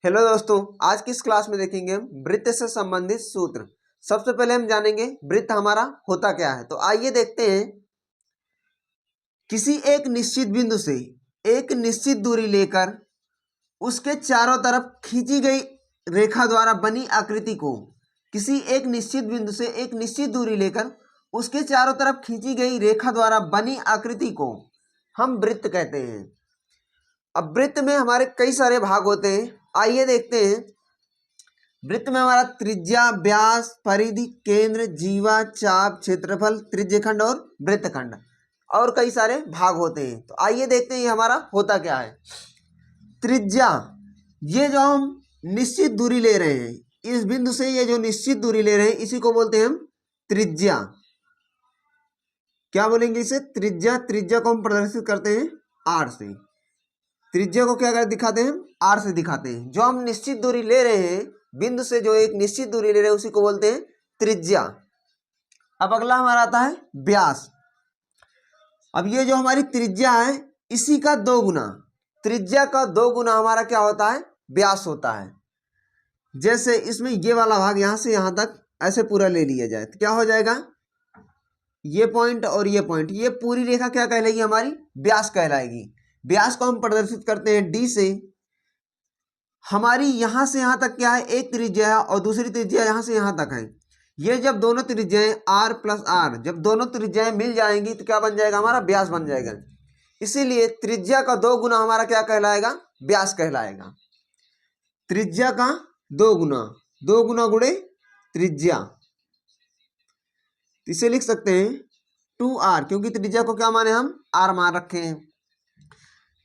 Hello दोस्तों, आज की इस क्लास में देखेंगे हम वृत्त से संबंधित सूत्र। सबसे पहले हम जानेंगे वृत्त हमारा होता क्या है। तो आइए देखते हैं। किसी एक निश्चित बिंदु से एक निश्चित दूरी लेकर उसके चारों तरफ खींची गई रेखा द्वारा बनी आकृति को, किसी एक निश्चित बिंदु से एक निश्चित दूरी लेकर उसके चारों तरफ खींची गई रेखा द्वारा बनी आकृति को हम वृत्त कहते हैं। अब वृत्त में हमारे कई सारे भाग होते हैं। आइए देखते हैं। वृत्त में हमारा त्रिज्या, व्यास, परिधि, केंद्र, जीवा, चाप, क्षेत्रफल, त्रिज्यखंड और वृत्तखंड और कई सारे भाग होते हैं। तो आइए देखते हैं ये हमारा होता क्या है। त्रिज्या, ये जो हम निश्चित दूरी ले रहे हैं, इस बिंदु से ये जो निश्चित दूरी ले रहे हैं इसी को बोलते हैं हम त्रिज्या। क्या बोलेंगे इसे? त्रिज्या। त्रिज्या को हम प्रदर्शित करते हैं आर से। त्रिज्या को क्या दिखाते हैं? आर से दिखाते हैं। जो हम निश्चित दूरी ले रहे हैं, बिंदु से जो एक निश्चित दूरी ले रहे हैं उसी को बोलते हैं त्रिज्या। अब अगला हमारा आता है व्यास। अब ये जो हमारी त्रिज्या है इसी का दो गुना, त्रिज्या का दो गुना हमारा क्या होता है? व्यास होता है। जैसे इसमें ये वाला भाग यहां से यहां तक ऐसे पूरा ले लिया जाए तो क्या हो जाएगा? ये पॉइंट और ये पॉइंट, ये पूरी रेखा क्या कहलाएगी? हमारी व्यास कहलाएगी। व्यास को हम प्रदर्शित करते हैं डी से। हमारी यहां से यहां तक क्या है? एक त्रिज्या है और दूसरी त्रिज्या यहां से यहां तक है। ये जब दोनों त्रिज्याएं आर प्लस आर, जब दोनों त्रिज्याएं मिल जाएंगी तो क्या बन जाएगा? हमारा व्यास बन जाएगा। इसीलिए त्रिज्या का दो गुना हमारा क्या कहलाएगा? व्यास कहलाएगा। त्रिज्या का दो गुना, दो गुना गुणे त्रिज्या, इसे लिख सकते हैं 2r, क्योंकि त्रिज्या को क्या माने? हम r मान रखे हैं।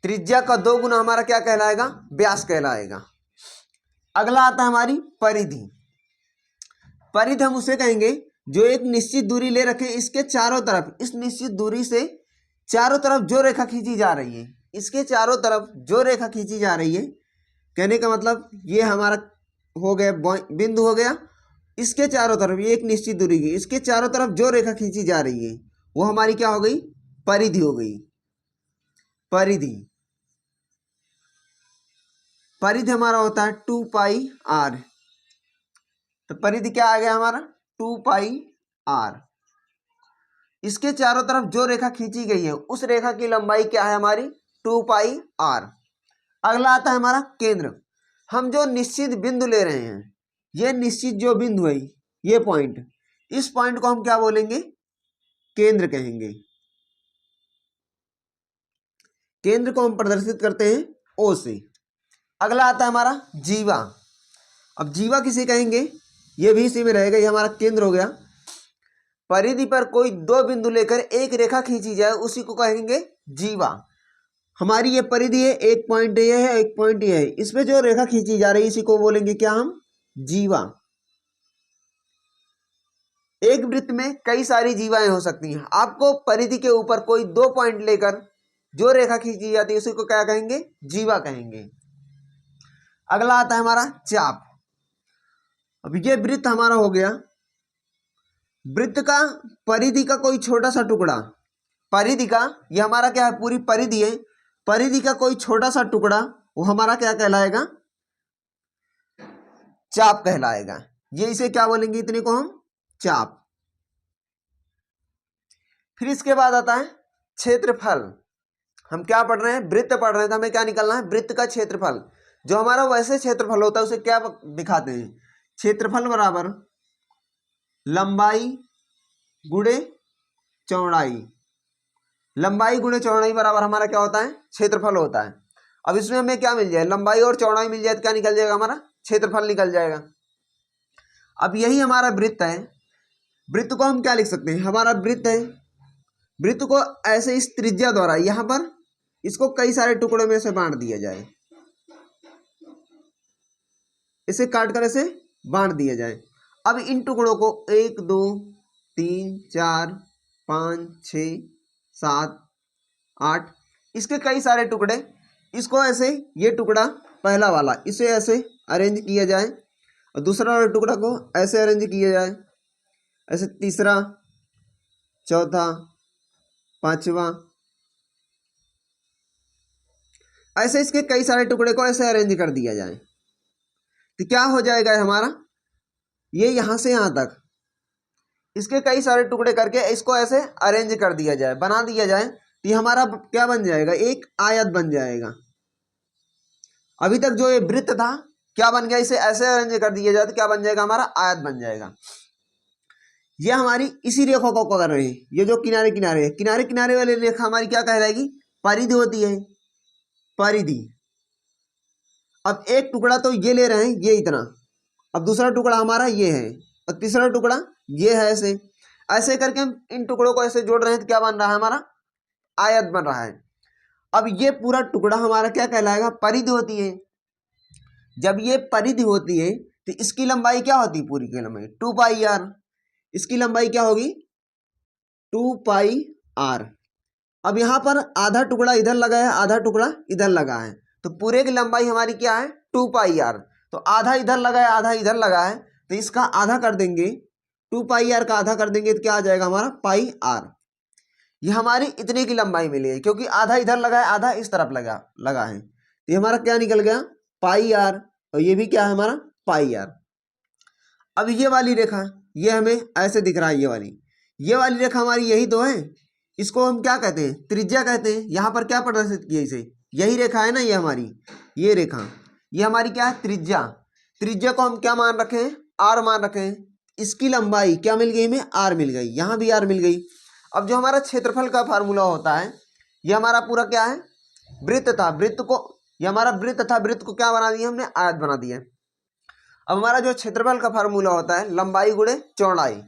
त्रिज्या का दो गुना हमारा क्या कहलाएगा? व्यास कहलाएगा। अगला आता है हमारी परिधि। परिधि हम उसे कहेंगे जो एक निश्चित दूरी ले रखे इसके चारों तरफ, इस निश्चित दूरी से चारों तरफ जो रेखा खींची जा रही है, इसके चारों तरफ जो रेखा खींची जा रही है, कहने का मतलब ये हमारा हो गया बिंदु हो गया। इसके चारों तरफ, ये एक निश्चित दूरी की, इसके चारों तरफ जो रेखा खींची जा रही है वो हमारी क्या हो गई? परिधि हो गई। परिधि, परिधि हमारा होता है 2πr। तो परिधि क्या आ गया हमारा? 2πr। इसके चारों तरफ जो रेखा खींची गई है उस रेखा की लंबाई क्या है? हमारी 2πr। अगला आता है हमारा केंद्र। हम जो निश्चित बिंदु ले रहे हैं, ये निश्चित जो बिंदु है, ये पॉइंट, इस पॉइंट को हम क्या बोलेंगे? केंद्र कहेंगे। केंद्र को हम प्रदर्शित करते हैं ओ से। अगला आता है हमारा जीवा। अब जीवा किसे कहेंगे? ये भी इसी में रहेगा, ये हमारा केंद्र हो गया। परिधि पर कोई दो बिंदु लेकर एक रेखा खींची जाए उसी को कहेंगे जीवा। हमारी ये परिधि है, एक पॉइंट ये है, एक पॉइंट ये है, इसमें जो रेखा खींची जा रही है इसी को बोलेंगे क्या हम? जीवा। एक वृत्त में कई सारी जीवाएं हो सकती हैं। आपको परिधि के ऊपर कोई दो पॉइंट लेकर जो रेखा खींची जाती है उसी को क्या कहेंगे? जीवा कहेंगे। अगला आता है हमारा चाप। अब ये वृत्त हमारा हो गया। वृत्त का परिधि का कोई छोटा सा टुकड़ा, परिधि का, ये हमारा क्या है? पूरी परिधि है। परिधि का कोई छोटा सा टुकड़ा वो हमारा क्या कहलाएगा? चाप कहलाएगा। ये इसे क्या बोलेंगे? इतने को हम चाप। फिर इसके बाद आता है क्षेत्रफल। हम क्या पढ़ रहे हैं? वृत्त पढ़ रहे हैं तो हमें क्या निकालना है? वृत्त का क्षेत्रफल। जो हमारा वैसे क्षेत्रफल होता है उसे क्या दिखाते हैं? क्षेत्रफल बराबर लंबाई गुणे चौड़ाई। लंबाई गुणे चौड़ाई बराबर हमारा क्या होता है? क्षेत्रफल होता है। अब इसमें हमें क्या मिल जाए? लंबाई और चौड़ाई मिल जाए तो क्या निकल जाएगा? हमारा क्षेत्रफल निकल जाएगा। अब यही हमारा वृत्त है। वृत्त को हम क्या लिख सकते हैं? हमारा वृत्त है, वृत्त को ऐसे इस त्रिज्या द्वारा यहां पर इसको कई सारे टुकड़ों में से बांट दिया जाए, इसे काटकर ऐसे बांट दिया जाए। अब इन टुकड़ों को 1 2 3 4 5 6 7 8, इसके कई सारे टुकड़े, इसको ऐसे, ये टुकड़ा पहला वाला इसे ऐसे अरेंज किया जाए और दूसरा वाला टुकड़ा को ऐसे अरेंज किया जाए, ऐसे तीसरा, चौथा, पांचवा, ऐसे इसके कई सारे टुकड़े को ऐसे अरेंज कर दिया जाए। तो क्या हो जाएगा हमारा, ये यहाँ से यहाँ तक इसके कई सारे टुकड़े करके इसको ऐसे अरेंज कर दिया जाए, बना दिया जाए, तो ये हमारा क्या बन जाएगा, एक आयत बन जाएगा। अभी तक जो ये वृत्त था क्या बन गया, इसे ऐसे अरेंज कर दिया जाए तो क्या बन जाएगा, हमारा आयत बन जाएगा। ये हमारी इसी रेखा को कर रहे हैं, ये जो किनारे किनारे है, किनारे किनारे वाली रेखा हमारी क्या कहलाएगी, परिधि होती है, परिधि। अब एक टुकड़ा तो ये ले रहे हैं, ये इतना, अब दूसरा टुकड़ा हमारा ये है, और तीसरा टुकड़ा ये है, ऐसे ऐसे करके हम इन टुकड़ों को ऐसे जोड़ रहे हैं तो क्या बन रहा है, हमारा आयत बन रहा है। अब ये पूरा टुकड़ा हमारा क्या कहलाएगा, परिधि होती है। जब ये परिधि होती है तो इसकी लंबाई क्या होती है, पूरी की लंबाई 2πr, इसकी लंबाई क्या होगी 2πr। अब यहाँ पर आधा टुकड़ा इधर लगा है, आधा टुकड़ा इधर लगा है, तो पूरे की लंबाई हमारी क्या है 2πr। तो आधा इधर लगा है, आधा इधर लगा है, तो इसका आधा कर देंगे, 2πr का आधा कर देंगे तो क्या आ जाएगा हमारा πr। ये हमारी इतने की लंबाई मिली है, क्योंकि आधा इधर लगा है, आधा इस तरफ लगा है, तो ये हमारा क्या निकल गया πr, और ये भी क्या है हमारा πr। अब ये वाली रेखा, ये हमें ऐसे दिख रहा है, ये वाली रेखा हमारी यही तो है, इसको हम क्या कहते हैं, त्रिज्या कहते हैं। यहाँ पर क्या प्रदर्शित किया इसे, यही रेखा है ना, ये हमारी ये रेखा, ये हमारी क्या है त्रिज्या। त्रिज्या को हम क्या मान रखे हैं, आर मान रखे हैं। इसकी लंबाई क्या मिल गई हमें, आर मिल गई, यहाँ भी आर मिल गई। अब जो हमारा क्षेत्रफल का फार्मूला होता है, ये हमारा पूरा क्या है, वृत्त था, वृत्त को, ये हमारा वृत्त था, वृत्त को क्या बना दिया हमने, आयत बना दिया। अब हमारा जो क्षेत्रफल का फार्मूला होता है, लंबाई गुणे चौड़ाई,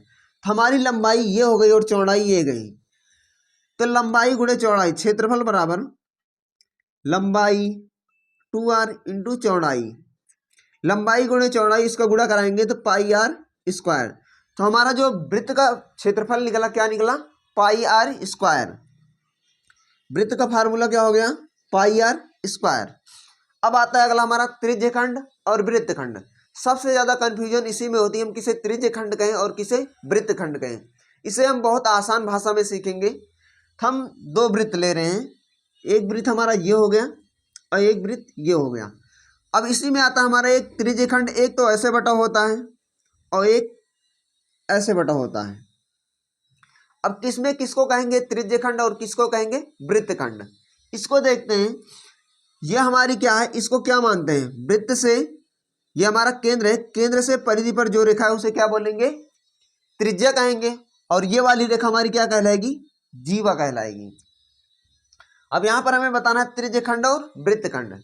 हमारी लंबाई ये हो गई और चौड़ाई ये गई, तो लंबाई गुणे चौड़ाई, क्षेत्रफल बराबर लंबाई 2r इंटू चौड़ाई, लंबाई गुणे चौड़ाई, इसका गुणा कराएंगे तो πr²। तो हमारा जो वृत्त का क्षेत्रफल निकला, क्या निकला πr²। वृत्त का फार्मूला क्या हो गया πr²। अब आता है अगला हमारा त्रिज्यखंड और वृत्तखंड। सबसे ज्यादा कंफ्यूजन इसी में होती है, हम किसे त्रिज्यखंड कहें और किसे वृत्तखंड कहें। इसे हम बहुत आसान भाषा में सीखेंगे। हम दो वृत्त ले रहे हैं, एक वृत्त हमारा ये हो गया और एक वृत्त ये हो गया। अब इसी में आता है हमारा एक त्रिज्यखंड, एक तो ऐसे बटा होता है और एक ऐसे बटा होता है। अब किसमें किसको कहेंगे त्रिज्यखंड और किसको कहेंगे वृत्तखंड, इसको देखते हैं। यह हमारी क्या है, इसको क्या मानते हैं, वृत्त से, ये हमारा केंद्र है, केंद्र से परिधि पर जो रेखा है उसे क्या बोलेंगे, त्रिज्या कहेंगे। और ये वाली रेखा हमारी क्या कहलाएगी, जीवा कहलाएगी। अब यहाँ पर हमें बताना है त्रिज्यखंड और वृत्तखंड।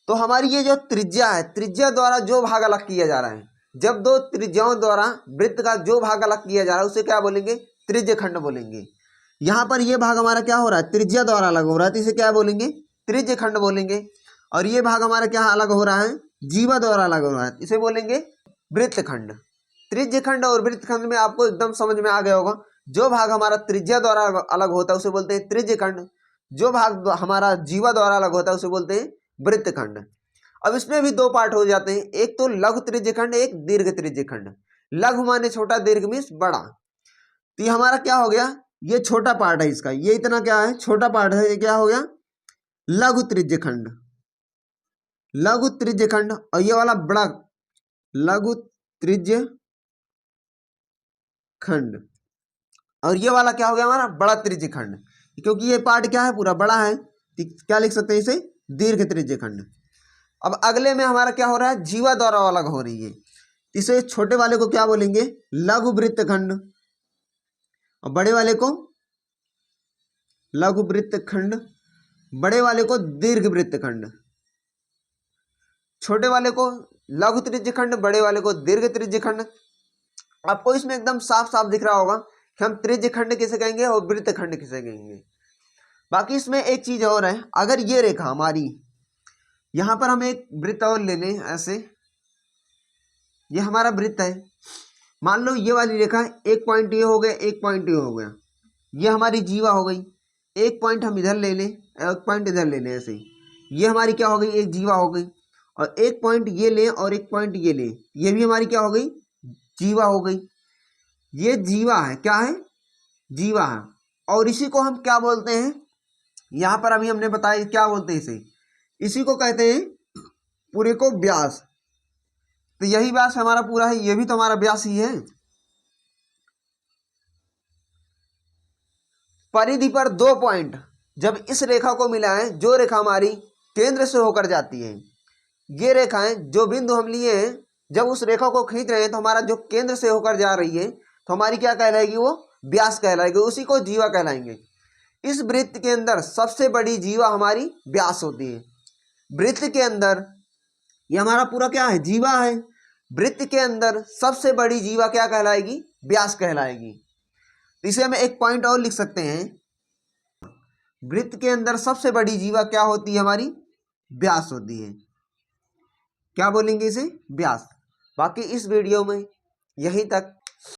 तो हमारी ये जो त्रिज्या है, त्रिज्या द्वारा जो भाग अलग किया जा रहा है, जब दो त्रिज्याओं द्वारा वृत्त का जो भाग अलग किया जा रहा है उसे क्या बोलेंगे, त्रिज्यखंड बोलेंगे। यहाँ पर ये भाग हमारा क्या हो रहा है, त्रिज्या द्वारा अलग हो रहा है, तो इसे क्या बोलेंगे, त्रिज्यखंड बोलेंगे। और ये भाग हमारा क्या अलग हो रहा है, जीवा द्वारा अलग हो रहा है, इसे बोलेंगे वृत्तखंड। त्रिज्यखंड और वृत्तखंड में आपको एकदम समझ में आ गया होगा, जो भाग हमारा त्रिज्या द्वारा अलग होता है उसे बोलते हैं त्रिज्यखंड, जो भाग हमारा जीवा द्वारा अलग होता है उसे बोलते हैं वृत्तखंड। अब इसमें भी दो पार्ट हो जाते हैं, एक तो लघु त्रिज्यखंड, एक दीर्घ त्रिज्यखंड। लघु माने छोटा, दीर्घ मीन्स बड़ा। तो ये हमारा क्या हो गया, ये छोटा पार्ट है इसका, ये इतना क्या है छोटा पार्ट है, ये क्या हो गया लघु त्रिज्यखंड, लघु त्रिज्यखंड। और ये वाला बड़ा लघु त्रिज्यखंड, और ये वाला क्या हो गया हमारा बड़ा त्रिज्यखंड, क्योंकि ये पार्ट क्या है पूरा बड़ा है, तो क्या लिख सकते हैं इसे दीर्घ त्रिज्यखंड। अब अगले में हमारा क्या हो रहा है, जीवा द्वारा अलग हो रही है, इसे छोटे वाले को क्या बोलेंगे लघु वृत्तखंड, और बड़े वाले को लघु वृत्तखंड, बड़े वाले को दीर्घ वृत्तखंड। छोटे वाले को लघु त्रिज्यखंड, बड़े वाले को दीर्घ त्रिज्यखंड। आपको इसमें एकदम साफ साफ दिख रहा होगा कि हम त्रिज्यखंड किसे कहेंगे और वृत्तखंड किसे कहेंगे। बाकी इसमें एक चीज और है, अगर ये रेखा हमारी, यहां पर हम एक वृत्त और ले लें ऐसे, ये हमारा वृत्त है, मान लो ये वाली रेखा, एक पॉइंट ये हो गया, एक पॉइंट ये हो गया, ये हमारी जीवा हो गई। एक पॉइंट हम इधर ले लें, एक पॉइंट इधर ले लें, ऐसे ये हमारी क्या हो गई, एक जीवा हो गई। और एक पॉइंट ये लें और एक पॉइंट ये लें, ये भी हमारी क्या हो गई, जीवा हो गई। ये जीवा है, क्या है, जीवा है। और इसी को हम क्या बोलते हैं, यहाँ पर अभी हमने बताया क्या बोलते हैं इसे, इसी को कहते हैं पूरे को व्यास। तो यही व्यास हमारा पूरा है, ये भी तो हमारा व्यास ही है। परिधि पर 2 पॉइंट जब इस रेखा को मिलाएं, जो रेखा हमारी केंद्र से होकर जाती है, ये रेखाएं जो बिंदु हम लिए हैं, जब उस रेखा को खींच रहे हैं तो हमारा जो केंद्र से होकर जा रही है तो हमारी क्या कहलाएगी, वो व्यास कहलाएगी, उसी को जीवा कहलाएंगे। इस वृत्त के अंदर सबसे बड़ी जीवा हमारी व्यास होती है। वृत्त के अंदर ये हमारा पूरा क्या है, जीवा है। वृत्त के अंदर सबसे बड़ी जीवा क्या कहलाएगी, व्यास कहलाएगी। इसे हम एक पॉइंट और लिख सकते हैं, वृत्त के अंदर सबसे बड़ी जीवा क्या होती है, हमारी व्यास होती है। क्या बोलेंगे इसे, व्यास। बाकी इस वीडियो में यहीं तक।